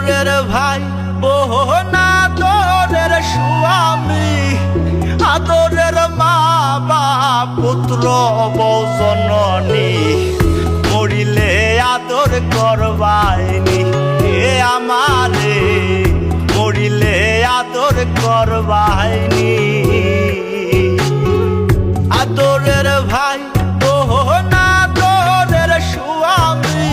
আদরের ভাই বোন আদরের স্বামী আদরের মা বাপ পুত্র বউ জননী মরিলে আদর করবাইনি এ আমারে মরিলে আদর করবাইনি আদরের ভাই বোন আদরের স্বামী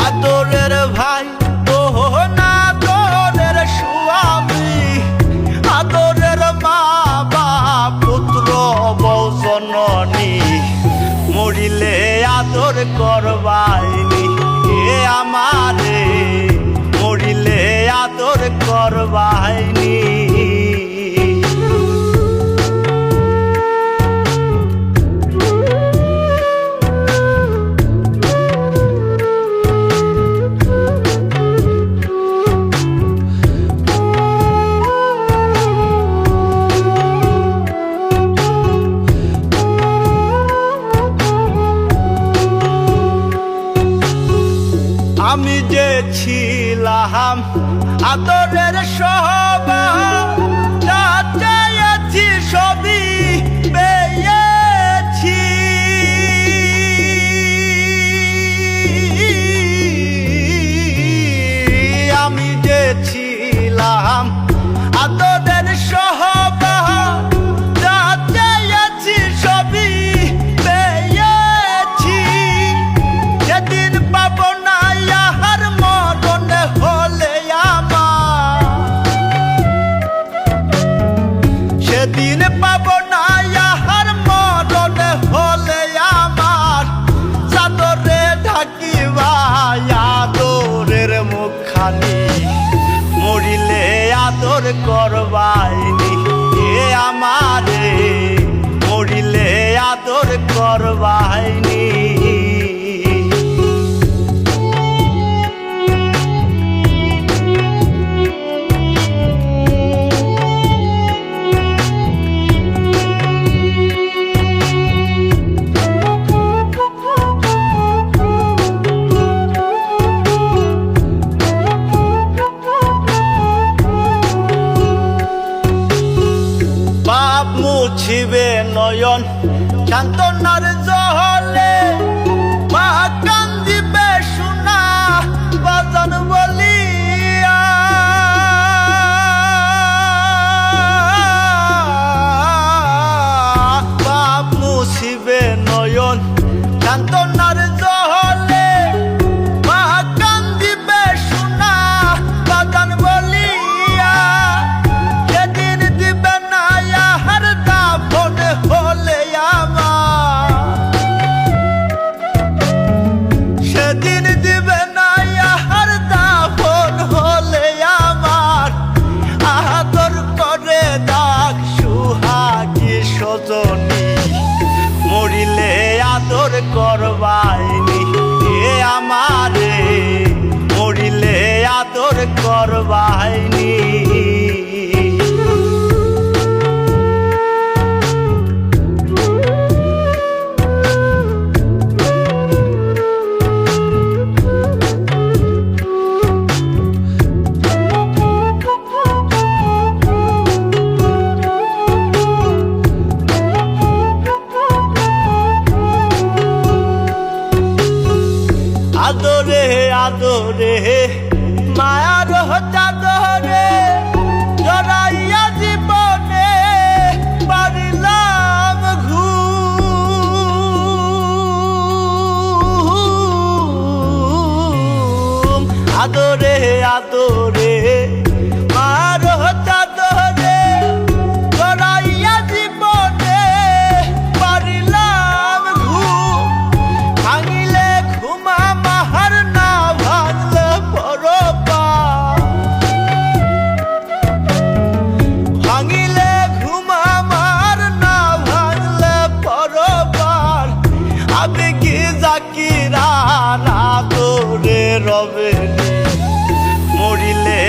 আদরের ভাই বোন আদরের স্বামী আদরের মা বাপ পুত্র বউ জননী মরিলে আদর করবাইনি এ আমারে মরিলে আদর করবাইনি আমি যে ছিলাম আদরের সবার চাইছি সবই পেয়েছি আমি যে ছিলাম আদরের সবার চাইছি সবই পেয়েছি যেদিন পাবো না সেদিন পাবো না ইহার মরণ হলে আমার চাদরে ঢাকিবা আদরের মুখখানি মরিলে আদর করবাইনি এ আমারে মরিলে আদর করবাইনি মুছিবে নয়ন সান্তনার জলে মা কান্দিবে সোনা বাজান বলিয়া বাপ মুছিবে নয়ন সান্তনার জলে মা কান্দিবে সোনা বাজান বলিয়া যেদিন দিবে না হলে আমার সেদিন দিবে না ইহার দাফন হলে আমার আদর করে ডাক সুহাগী সজনী মরিলে আদর করবাইনি এ আমারে মরিলে আদর করবাইনি আদরে আদরে মায়ার চাদরে জড়াইয়া জীবনে পারিলাম ঘুম আদরে আদরে মায়ার চাদরে জড়াইয়া জীবনে পারিলাম ঘুম ভাঙিলে ঘুমা মাহার না ভাঙলে পরপা ভাঙিলে ঘুমা মার না ভাঙলে পরপার আমি কি জাকিরা না তোরে রবে মরিলে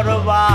পরবার